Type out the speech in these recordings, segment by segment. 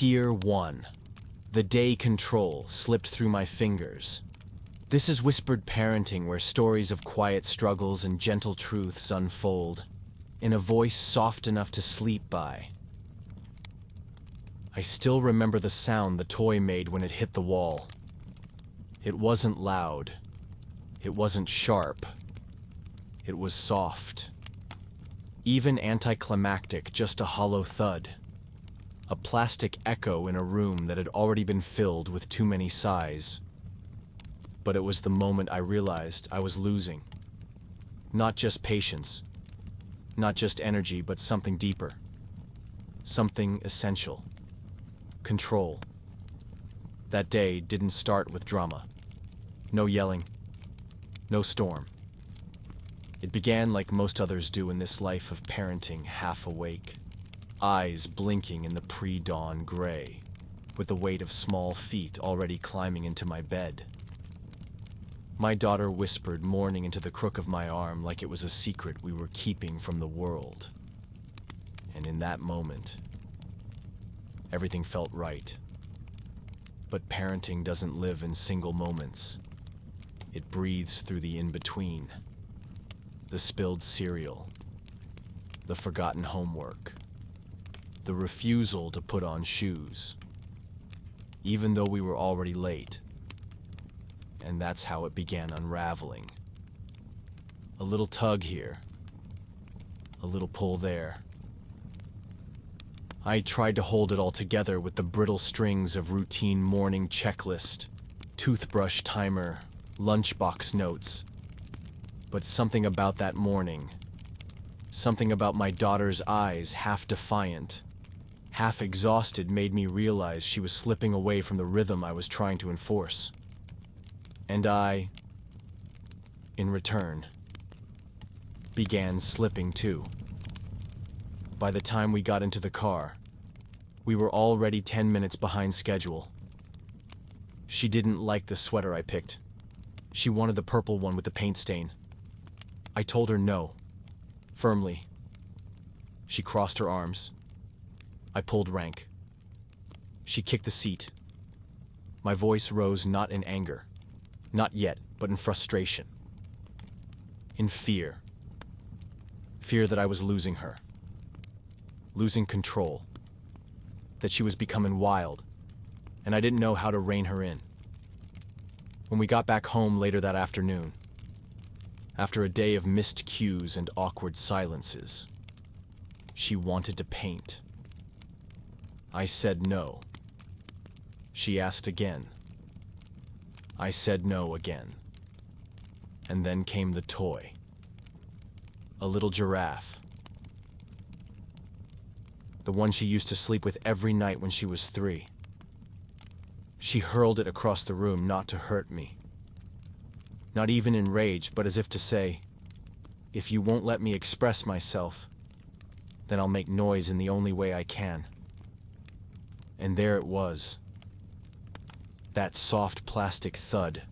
Tier 1. The day control slipped through my fingers. This is whispered parenting where stories of quiet struggles and gentle truths unfold, in a voice soft enough to sleep by. I still remember the sound the toy made when it hit the wall. It wasn't loud. It wasn't sharp. It was soft. Even anticlimactic, just a hollow thud. A plastic echo in a room that had already been filled with too many sighs. But it was the moment I realized I was losing. Not just patience. Not just energy, but something deeper. Something essential. Control. That day didn't start with drama. No yelling. No storm. It began like most others do in this life of parenting, half awake. Eyes blinking in the pre-dawn gray, with the weight of small feet already climbing into my bed. My daughter whispered mourning into the crook of my arm like it was a secret we were keeping from the world. And in that moment, everything felt right. But parenting doesn't live in single moments. It breathes through the in-between. The spilled cereal. The forgotten homework. The refusal to put on shoes. Even though we were already late. And that's how it began unraveling. A little tug here. A little pull there. I tried to hold it all together with the brittle strings of routine morning checklist, toothbrush timer, lunchbox notes. But something about that morning, something about my daughter's eyes, half defiant, half exhausted, made me realize she was slipping away from the rhythm I was trying to enforce. And I, in return, began slipping too. By the time we got into the car, we were already 10 minutes behind schedule. She didn't like the sweater I picked. She wanted the purple one with the paint stain. I told her no, firmly. She crossed her arms. I pulled rank. She kicked the seat. My voice rose not in anger, not yet, but in frustration. In fear. Fear that I was losing her. Losing control. That she was becoming wild, and I didn't know how to rein her in. When we got back home later that afternoon, after a day of missed cues and awkward silences, she wanted to paint. I said no. She asked again. I said no again. And then came the toy. A little giraffe. The one she used to sleep with every night when she was 3. She hurled it across the room, not to hurt me. Not even in rage, but as if to say, if you won't let me express myself, then I'll make noise in the only way I can. And there it was. That soft plastic thud.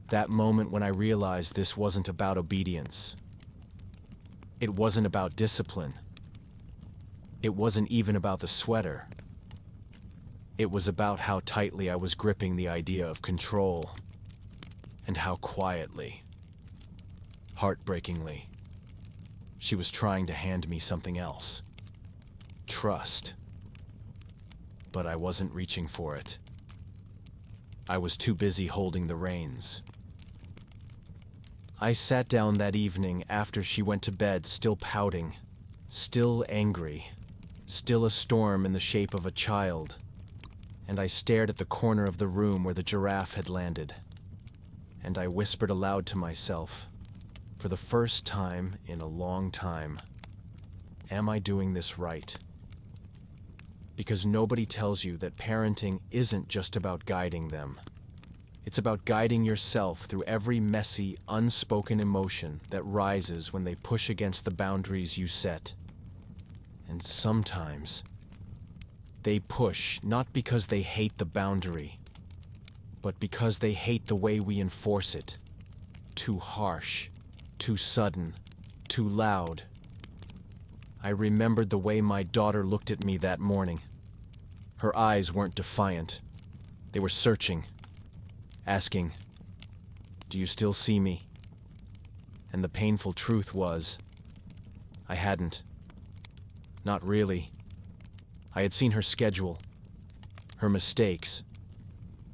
That moment when I realized this wasn't about obedience. It wasn't about discipline. It wasn't even about the sweater. It was about how tightly I was gripping the idea of control. And how quietly, heartbreakingly, she was trying to hand me something else. Trust. But I wasn't reaching for it. I was too busy holding the reins. I sat down that evening after she went to bed, still pouting, still angry, still a storm in the shape of a child, and I stared at the corner of the room where the giraffe had landed. And I whispered aloud to myself, for the first time in a long time, am I doing this right? Because nobody tells you that parenting isn't just about guiding them. It's about guiding yourself through every messy, unspoken emotion that rises when they push against the boundaries you set. And sometimes, they push not because they hate the boundary, but because they hate the way we enforce it. Too harsh, too sudden, too loud. I remembered the way my daughter looked at me that morning. Her eyes weren't defiant. They were searching, asking, "Do you still see me?" And the painful truth was, I hadn't. Not really. I had seen her schedule, her mistakes,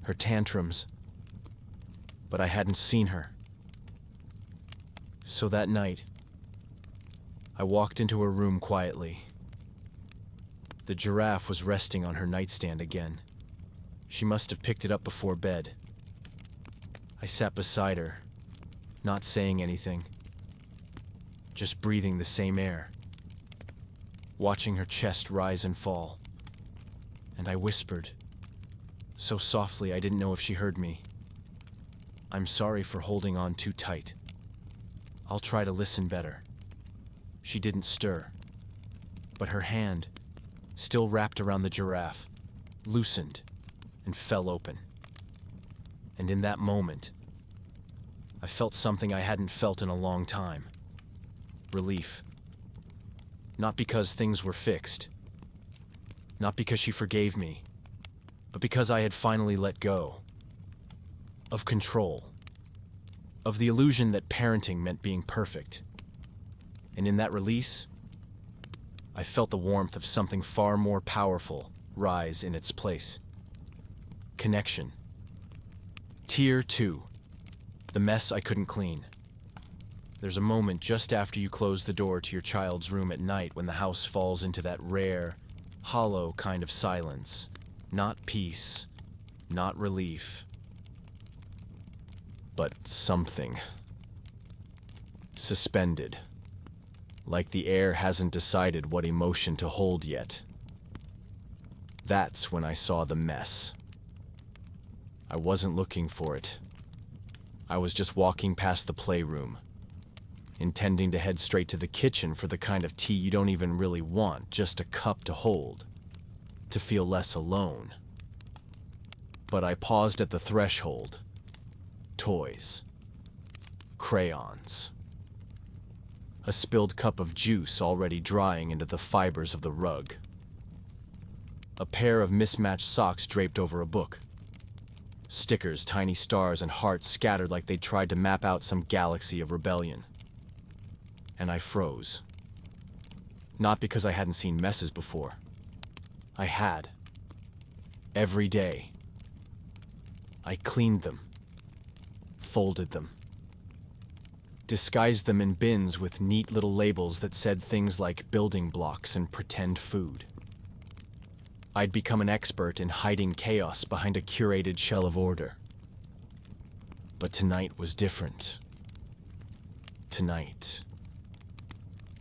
her tantrums, but I hadn't seen her. So that night, I walked into her room quietly. The giraffe was resting on her nightstand again. She must have picked it up before bed. I sat beside her, not saying anything, just breathing the same air, watching her chest rise and fall. And I whispered, so softly I didn't know if she heard me, "I'm sorry for holding on too tight. I'll try to listen better." She didn't stir, but her hand, still wrapped around the giraffe, loosened and fell open. And in that moment, I felt something I hadn't felt in a long time. Relief. Not because things were fixed. Not because she forgave me, but because I had finally let go. Of control. Of the illusion that parenting meant being perfect. And in that release, I felt the warmth of something far more powerful rise in its place. Connection. Tier 2. The mess I couldn't clean. There's a moment just after you close the door to your child's room at night when the house falls into that rare, hollow kind of silence. Not peace, not relief, but something. Suspended. Like the air hasn't decided what emotion to hold yet. That's when I saw the mess. I wasn't looking for it. I was just walking past the playroom, intending to head straight to the kitchen for the kind of tea you don't even really want, just a cup to hold, to feel less alone. But I paused at the threshold. Toys. Crayons. A spilled cup of juice already drying into the fibers of the rug. A pair of mismatched socks draped over a book. Stickers, tiny stars, and hearts scattered like they'd tried to map out some galaxy of rebellion. And I froze. Not because I hadn't seen messes before. I had. Every day. I cleaned them. Folded them. Disguised them in bins with neat little labels that said things like building blocks and pretend food. I'd become an expert in hiding chaos behind a curated shell of order. But tonight was different. Tonight,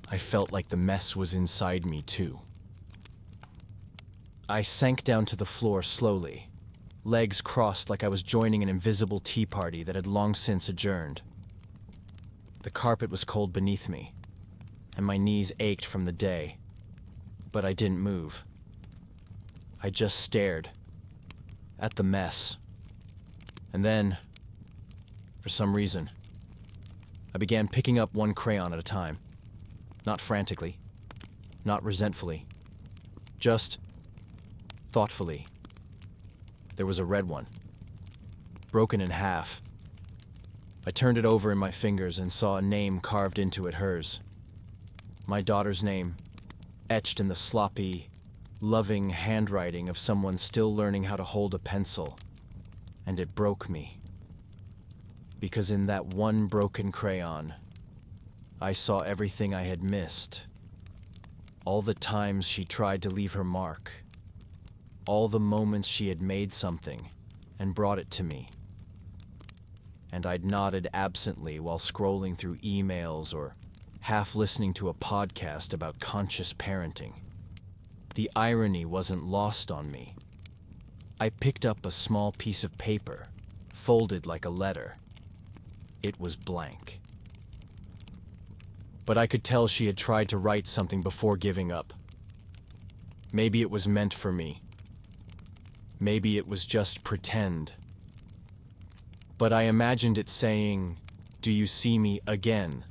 I felt like the mess was inside me too. I sank down to the floor slowly, legs crossed like I was joining an invisible tea party that had long since adjourned. The carpet was cold beneath me, and my knees ached from the day, but I didn't move. I just stared at the mess. And then, for some reason, I began picking up one crayon at a time. Not frantically, not resentfully, just thoughtfully. There was a red one, broken in half. I turned it over in my fingers and saw a name carved into it, hers. My daughter's name, etched in the sloppy, loving handwriting of someone still learning how to hold a pencil. And it broke me. Because in that one broken crayon, I saw everything I had missed. All the times she tried to leave her mark. All the moments she had made something and brought it to me. And I'd nodded absently while scrolling through emails or half listening to a podcast about conscious parenting. The irony wasn't lost on me. I picked up a small piece of paper, folded like a letter. It was blank. But I could tell she had tried to write something before giving up. Maybe it was meant for me. Maybe it was just pretend. But I imagined it saying, "Do you see me again?"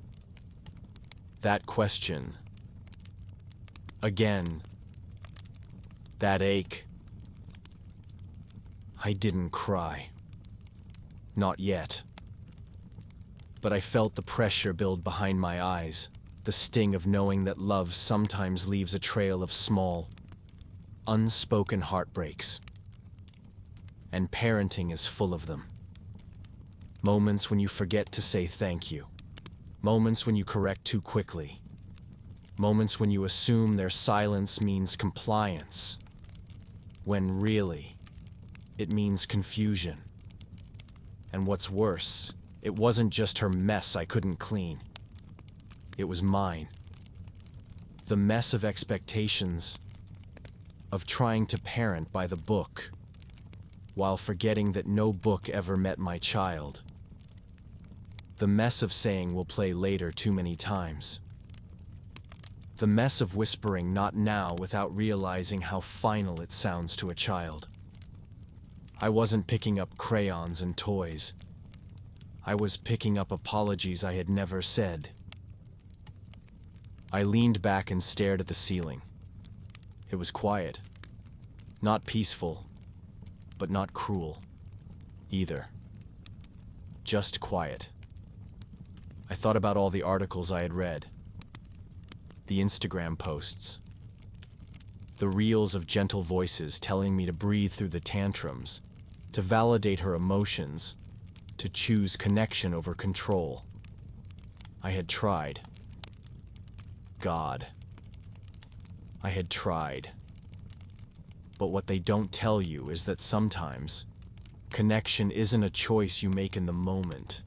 That question. Again. That ache. I didn't cry. Not yet. But I felt the pressure build behind my eyes, the sting of knowing that love sometimes leaves a trail of small, unspoken heartbreaks. And parenting is full of them. Moments when you forget to say thank you. Moments when you correct too quickly. Moments when you assume their silence means compliance, when really, it means confusion. And what's worse, it wasn't just her mess I couldn't clean. It was mine. The mess of expectations, of trying to parent by the book, while forgetting that no book ever met my child. The mess of saying we'll play later too many times. The mess of whispering not now without realizing how final it sounds to a child. I wasn't picking up crayons and toys. I was picking up apologies I had never said. I leaned back and stared at the ceiling. It was quiet. Not peaceful, but not cruel either. Just quiet. I thought about all the articles I had read, the Instagram posts, the reels of gentle voices telling me to breathe through the tantrums, to validate her emotions, to choose connection over control. I had tried. God. I had tried. But what they don't tell you is that sometimes connection isn't a choice you make in the moment.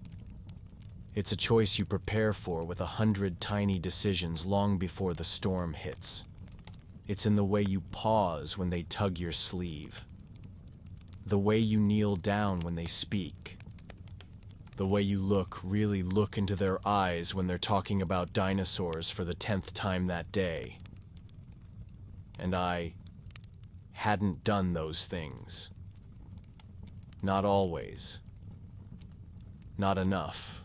It's a choice you prepare for with 100 tiny decisions long before the storm hits. It's in the way you pause when they tug your sleeve. The way you kneel down when they speak. The way you really look into their eyes when they're talking about dinosaurs for the 10th time that day. And I hadn't done those things. Not always. Not enough.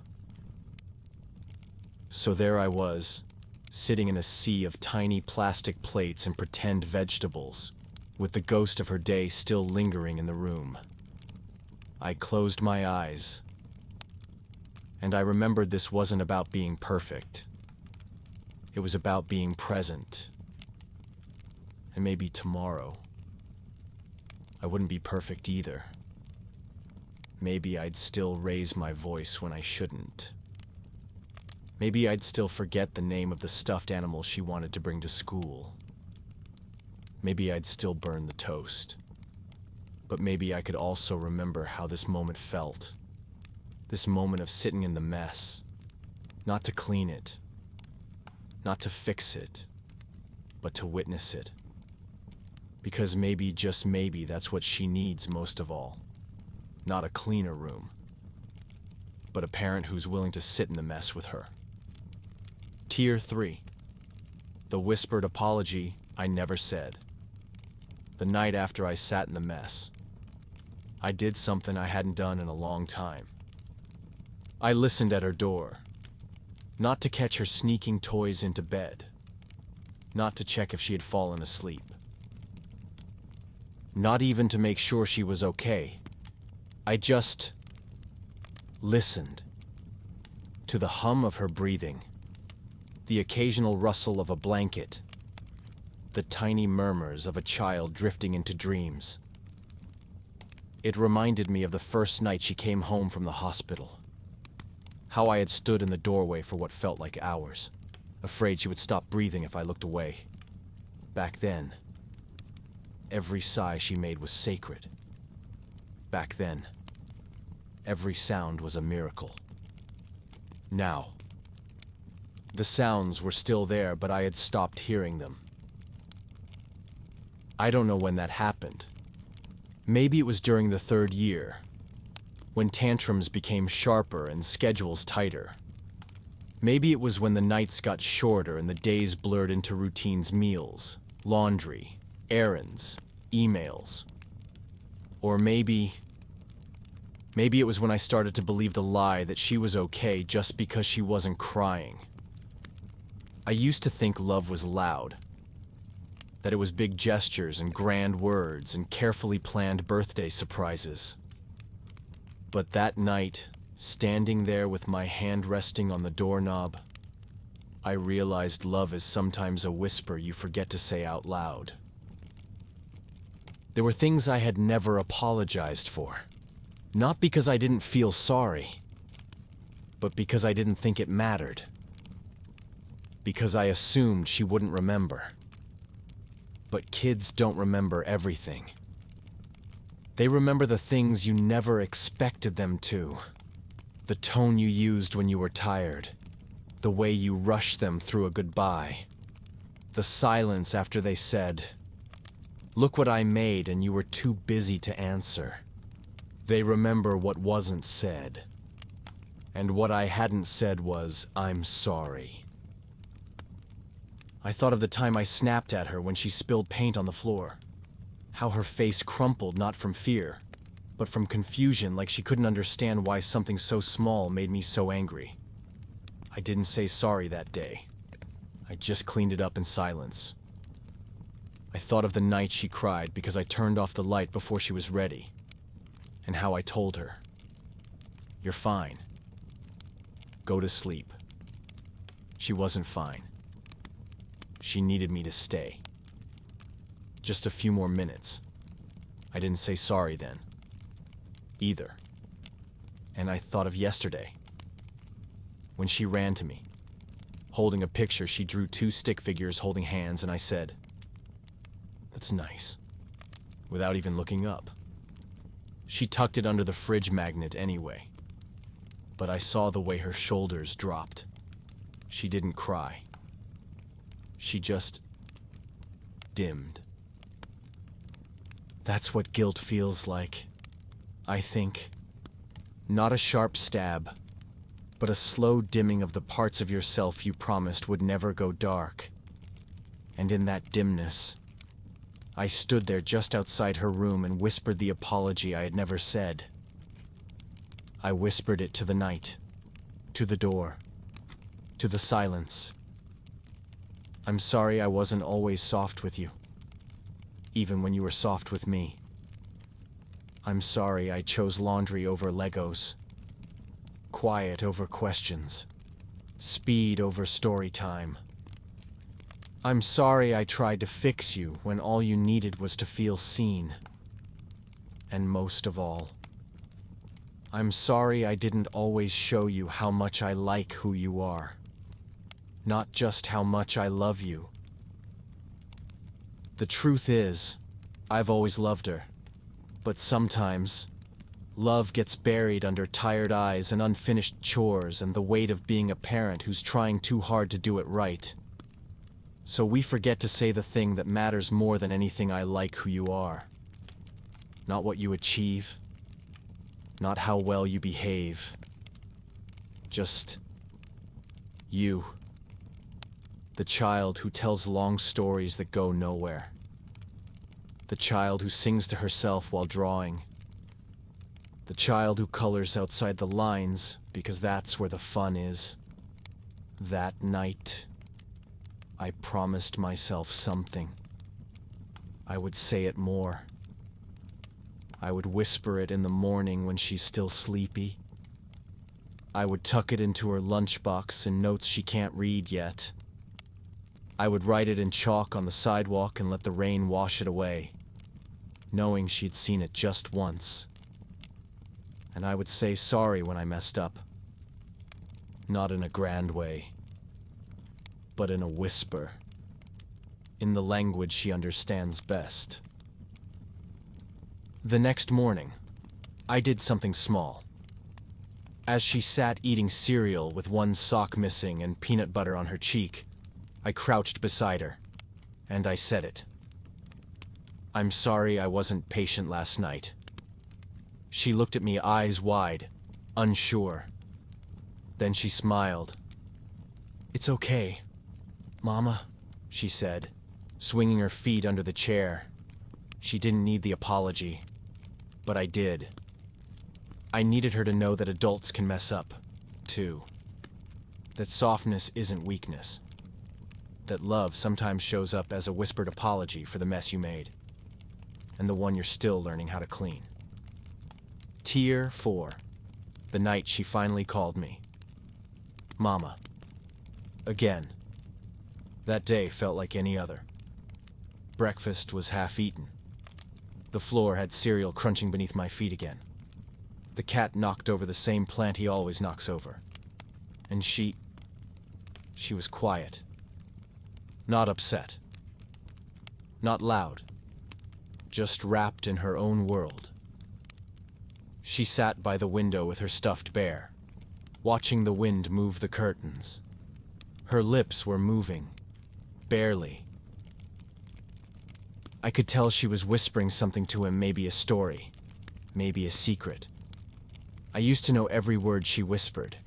So there I was, sitting in a sea of tiny plastic plates and pretend vegetables, with the ghost of her day still lingering in the room. I closed my eyes, and I remembered this wasn't about being perfect. It was about being present. And maybe tomorrow, I wouldn't be perfect either. Maybe I'd still raise my voice when I shouldn't. Maybe I'd still forget the name of the stuffed animal she wanted to bring to school. Maybe I'd still burn the toast. But maybe I could also remember how this moment felt. This moment of sitting in the mess. Not to clean it. Not to fix it. But to witness it. Because maybe, just maybe, that's what she needs most of all. Not a cleaner room. But a parent who's willing to sit in the mess with her. Tier 3. The whispered apology I never said. The night after I sat in the mess. I did something I hadn't done in a long time. I listened at her door. Not to catch her sneaking toys into bed. Not to check if she had fallen asleep. Not even to make sure she was okay. I just listened to the hum of her breathing, the occasional rustle of a blanket, the tiny murmurs of a child drifting into dreams. It reminded me of the first night she came home from the hospital. How I had stood in the doorway for what felt like hours, afraid she would stop breathing if I looked away. Back then, every sigh she made was sacred. Back then, every sound was a miracle. Now, the sounds were still there, but I had stopped hearing them. I don't know when that happened. Maybe it was during the 3rd year, when tantrums became sharper and schedules tighter. Maybe it was when the nights got shorter and the days blurred into routines: meals, laundry, errands, emails. Or maybe it was when I started to believe the lie that she was okay just because she wasn't crying. I used to think love was loud, that it was big gestures and grand words and carefully planned birthday surprises. But that night, standing there with my hand resting on the doorknob, I realized love is sometimes a whisper you forget to say out loud. There were things I had never apologized for, not because I didn't feel sorry, but because I didn't think it mattered. Because I assumed she wouldn't remember. But kids don't remember everything. They remember the things you never expected them to. The tone you used when you were tired. The way you rushed them through a goodbye. The silence after they said, "Look what I made," and you were too busy to answer. They remember what wasn't said. And what I hadn't said was, "I'm sorry." I thought of the time I snapped at her when she spilled paint on the floor. How her face crumpled not from fear, but from confusion, like she couldn't understand why something so small made me so angry. I didn't say sorry that day. I just cleaned it up in silence. I thought of the night she cried because I turned off the light before she was ready, and how I told her, "You're fine. Go to sleep." She wasn't fine. She needed me to stay. Just a few more minutes. I didn't say sorry then, either. And I thought of yesterday, when she ran to me, holding a picture. She drew two stick figures holding hands, and I said, "That's nice," without even looking up. She tucked it under the fridge magnet anyway. But I saw the way her shoulders dropped. She didn't cry. She just dimmed. That's what guilt feels like, I think. Not a sharp stab, but a slow dimming of the parts of yourself you promised would never go dark. And in that dimness, I stood there just outside her room and whispered the apology I had never said. I whispered it to the night, to the door, to the silence. I'm sorry I wasn't always soft with you, even when you were soft with me. I'm sorry I chose laundry over Legos, quiet over questions, speed over story time. I'm sorry I tried to fix you when all you needed was to feel seen. And most of all, I'm sorry I didn't always show you how much I like who you are. Not just how much I love you. The truth is, I've always loved her. But sometimes, love gets buried under tired eyes and unfinished chores and the weight of being a parent who's trying too hard to do it right. So we forget to say the thing that matters more than anything. I like who you are. Not what you achieve. Not how well you behave. Just you. The child who tells long stories that go nowhere. The child who sings to herself while drawing. The child who colors outside the lines because that's where the fun is. That night, I promised myself something. I would say it more. I would whisper it in the morning when she's still sleepy. I would tuck it into her lunchbox in notes she can't read yet. I would write it in chalk on the sidewalk and let the rain wash it away, knowing she'd seen it just once. And I would say sorry when I messed up. Not in a grand way, but in a whisper, in the language she understands best. The next morning, I did something small. As she sat eating cereal with one sock missing and peanut butter on her cheek, I crouched beside her, and I said it. I'm sorry I wasn't patient last night. She looked at me eyes wide, unsure. Then she smiled. It's okay, Mama, she said, swinging her feet under the chair. She didn't need the apology, but I did. I needed her to know that adults can mess up, too. That softness isn't weakness. that love sometimes shows up as a whispered apology for the mess you made, and the one you're still learning how to clean. Tier 4. The night she finally called me. Mama. Again. That day felt like any other. Breakfast was half eaten. The floor had cereal crunching beneath my feet again. The cat knocked over the same plant he always knocks over. And she was quiet. Not upset. Not loud. Just wrapped in her own world. She sat by the window with her stuffed bear, watching the wind move the curtains. Her lips were moving, barely. I could tell she was whispering something to him, maybe a story, maybe a secret. I used to know every word she whispered,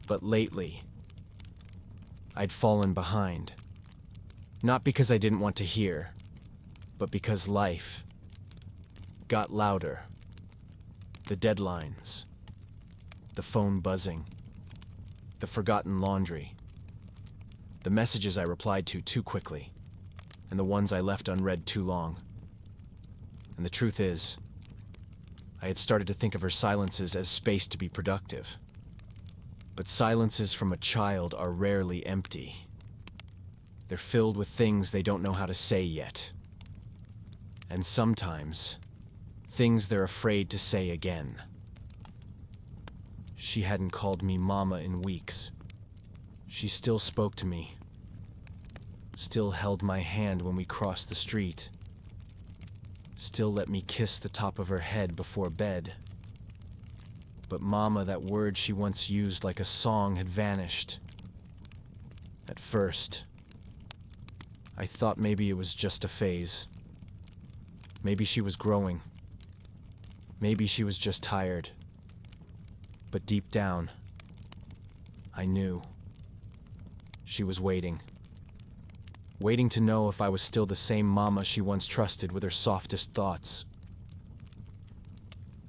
but lately, I'd fallen behind. Not because I didn't want to hear, but because life got louder. The deadlines, the phone buzzing, the forgotten laundry, the messages I replied to too quickly, and the ones I left unread too long. And the truth is, I had started to think of her silences as space to be productive. But silences from a child are rarely empty. They're filled with things they don't know how to say yet. And sometimes, things they're afraid to say again. She hadn't called me Mama in weeks. She still spoke to me. Still held my hand when we crossed the street. Still let me kiss the top of her head before bed. But Mama, that word she once used like a song, had vanished. At first, I thought maybe it was just a phase. Maybe she was growing. Maybe she was just tired. But deep down, I knew. She was waiting. Waiting to know if I was still the same Mama she once trusted with her softest thoughts.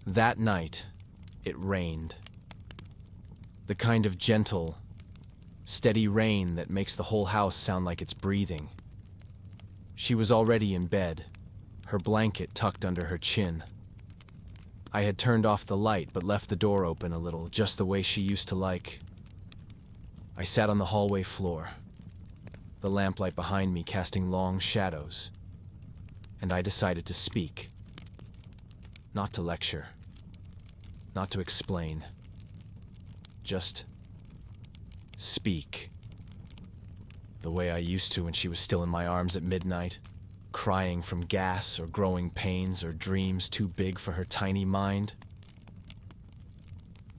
That night, it rained. The kind of gentle, steady rain that makes the whole house sound like it's breathing. She was already in bed, her blanket tucked under her chin. I had turned off the light but left the door open a little, just the way she used to like. I sat on the hallway floor, the lamplight behind me casting long shadows, and I decided to speak. Not to lecture, not to explain, just speak. The way I used to when she was still in my arms at midnight, crying from gas or growing pains or dreams too big for her tiny mind.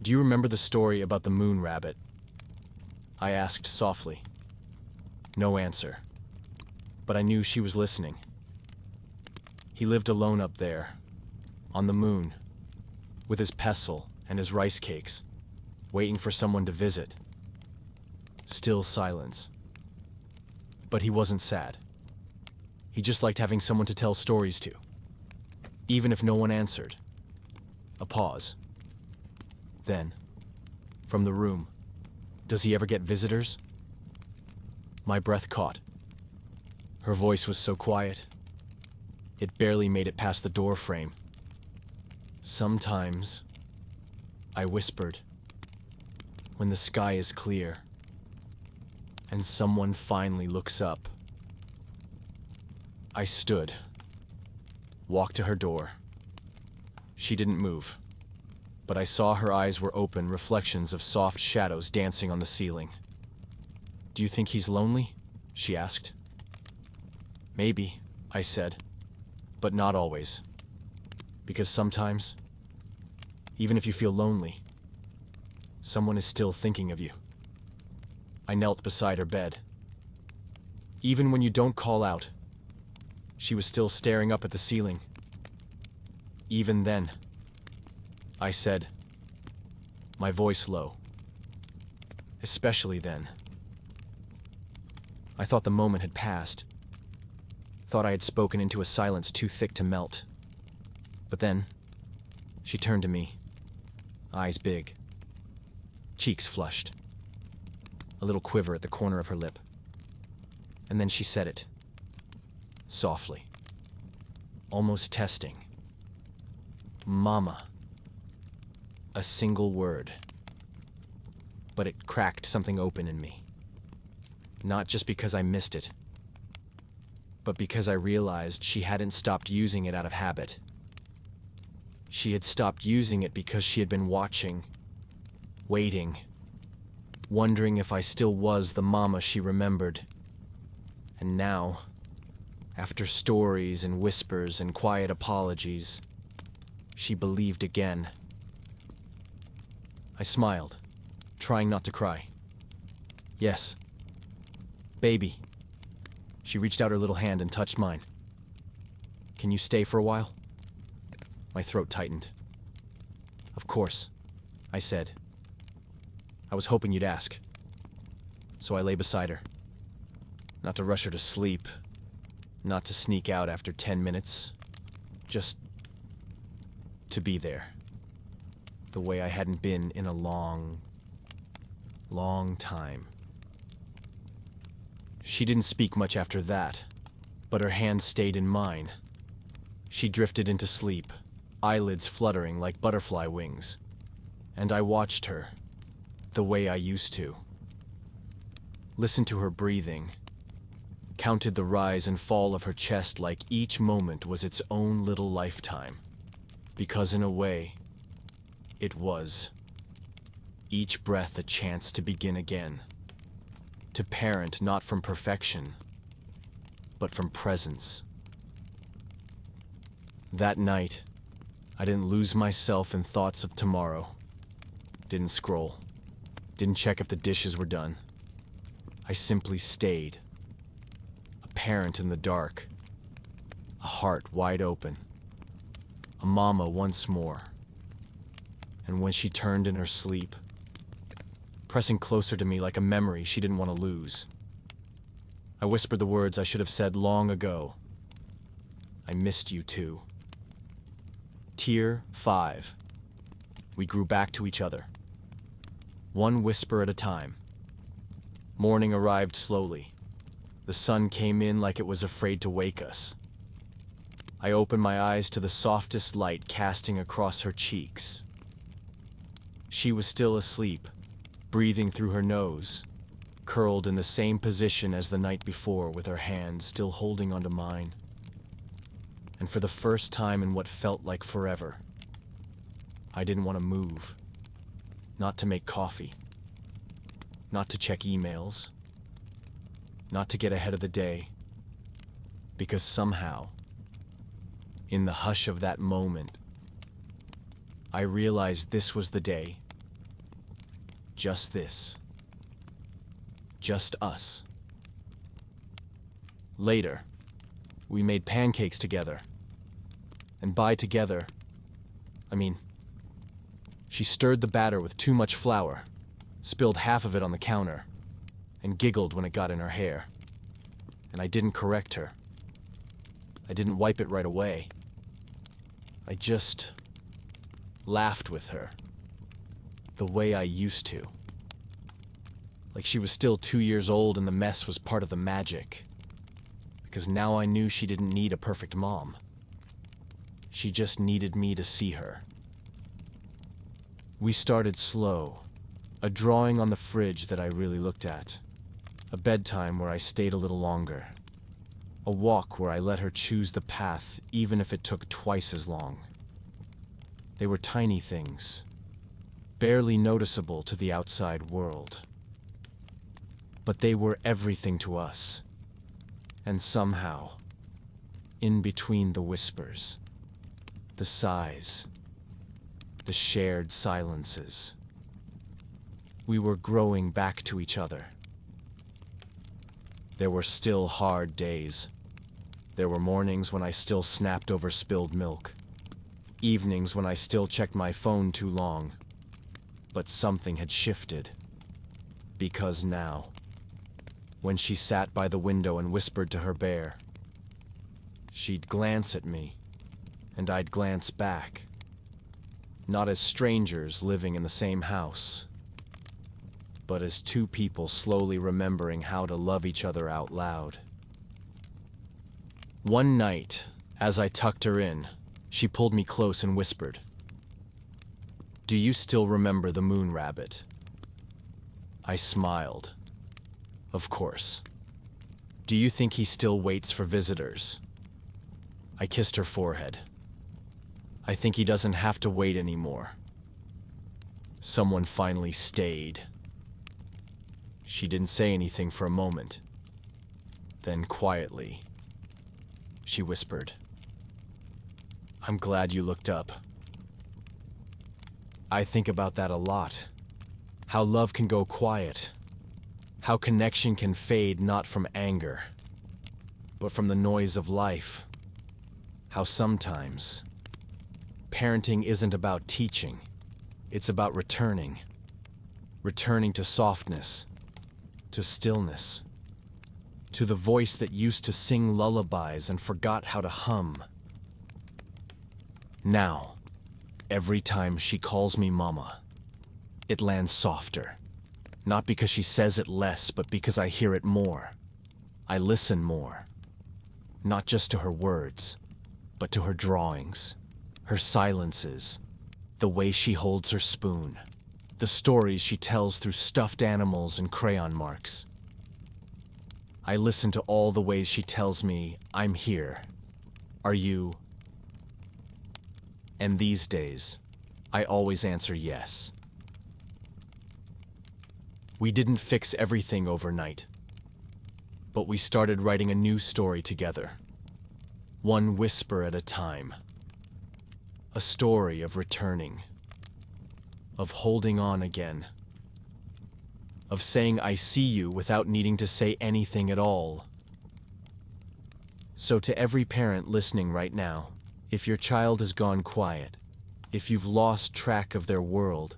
Do you remember the story about the moon rabbit? I asked softly. No answer. But I knew she was listening. He lived alone up there, on the moon, with his pestle and his rice cakes, waiting for someone to visit. Still silence. But he wasn't sad. He just liked having someone to tell stories to, even if no one answered. A pause. Then, from the room, does he ever get visitors? My breath caught. Her voice was so quiet. It barely made it past the door frame. Sometimes, I whispered, when the sky is clear, and someone finally looks up. I stood, walked to her door. She didn't move, but I saw her eyes were open, reflections of soft shadows dancing on the ceiling. Do you think he's lonely? She asked. Maybe, I said, but not always. Because sometimes, even if you feel lonely, someone is still thinking of you. I knelt beside her bed. Even when you don't call out, she was still staring up at the ceiling. Even then, I said, my voice low. Especially then. I thought the moment had passed. Thought I had spoken into a silence too thick to melt. But then, she turned to me, eyes big, cheeks flushed, a little quiver at the corner of her lip. And then she said it. Softly. Almost testing. Mama. A single word. But it cracked something open in me. Not just because I missed it, but because I realized she hadn't stopped using it out of habit. She had stopped using it because she had been watching, waiting, wondering if I still was the mama she remembered. And now, after stories and whispers and quiet apologies, she believed again. I smiled, trying not to cry. Yes. Baby. She reached out her little hand and touched mine. Can you stay for a while? My throat tightened. Of course, I said. I was hoping you'd ask. So I lay beside her. Not to rush her to sleep. Not to sneak out after 10 minutes. Just to be there. The way I hadn't been in a long time. She didn't speak much after that, but her hand stayed in mine. She drifted into sleep, eyelids fluttering like butterfly wings, and I watched her, the way I used to. Listened to her breathing, counted the rise and fall of her chest like each moment was its own little lifetime, because in a way, it was. Each breath a chance to begin again. To parent not from perfection, but from presence. That night, I didn't lose myself in thoughts of tomorrow. Didn't scroll. Didn't check if the dishes were done. I simply stayed. A parent in the dark. A heart wide open. A mama once more. And when she turned in her sleep, pressing closer to me like a memory she didn't want to lose, I whispered the words I should have said long ago. I missed you too. Tier 5. We grew back to each other. One whisper at a time. Morning arrived slowly. The sun came in like it was afraid to wake us. I opened my eyes to the softest light casting across her cheeks. She was still asleep, breathing through her nose, curled in the same position as the night before with her hand still holding onto mine. And for the first time in what felt like forever, I didn't want to move. Not to make coffee. Not to check emails. Not to get ahead of the day. Because somehow, in the hush of that moment, I realized this was the day. Just this. Just us. Later, we made pancakes together. And by together, I mean, she stirred the batter with too much flour, spilled half of it on the counter, and giggled when it got in her hair. And I didn't correct her. I didn't wipe it right away. I just laughed with her. The way I used to. Like she was still 2 years old and the mess was part of the magic. Because now I knew she didn't need a perfect mom. She just needed me to see her. We started slow. A drawing on the fridge that I really looked at. A bedtime where I stayed a little longer. A walk where I let her choose the path even if it took twice as long. They were tiny things. Barely noticeable to the outside world. But they were everything to us. And somehow, in between the whispers, the sighs, the shared silences, we were growing back to each other. There were still hard days. There were mornings when I still snapped over spilled milk. Evenings when I still checked my phone too long. But something had shifted. Because now, when she sat by the window and whispered to her bear, she'd glance at me, and I'd glance back. Not as strangers living in the same house, but as two people slowly remembering how to love each other out loud. One night, as I tucked her in, she pulled me close and whispered, "Do you still remember the moon rabbit?" I smiled. Of course. "Do you think he still waits for visitors?" I kissed her forehead. "I think he doesn't have to wait anymore." Someone finally stayed. She didn't say anything for a moment. Then quietly, she whispered, "I'm glad you looked up." I think about that a lot. How love can go quiet. How connection can fade not from anger, but from the noise of life. How sometimes parenting isn't about teaching. It's about returning. Returning to softness, to stillness, to the voice that used to sing lullabies and forgot how to hum. Now, every time she calls me mama, it lands softer. Not because she says it less, but because I hear it more. I listen more. Not just to her words, but to her drawings, her silences, the way she holds her spoon, the stories she tells through stuffed animals and crayon marks. I listen to all the ways she tells me, "I'm here. Are you?" And these days, I always answer yes. We didn't fix everything overnight, but we started writing a new story together, one whisper at a time. A story of returning, of holding on again, of saying I see you without needing to say anything at all. So to every parent listening right now, if your child has gone quiet, if you've lost track of their world,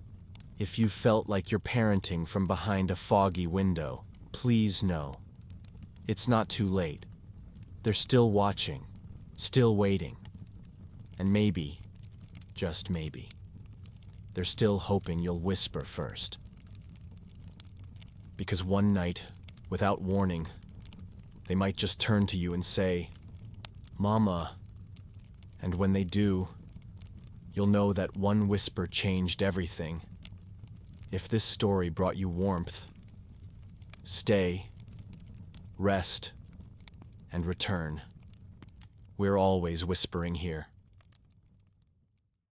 if you felt like you're parenting from behind a foggy window, please know, it's not too late. They're still watching, still waiting, and maybe, just maybe, they're still hoping you'll whisper first. Because one night, without warning, they might just turn to you and say, "Mama," and when they do, you'll know that one whisper changed everything. If this story brought you warmth, stay, rest, and return. We're always whispering here.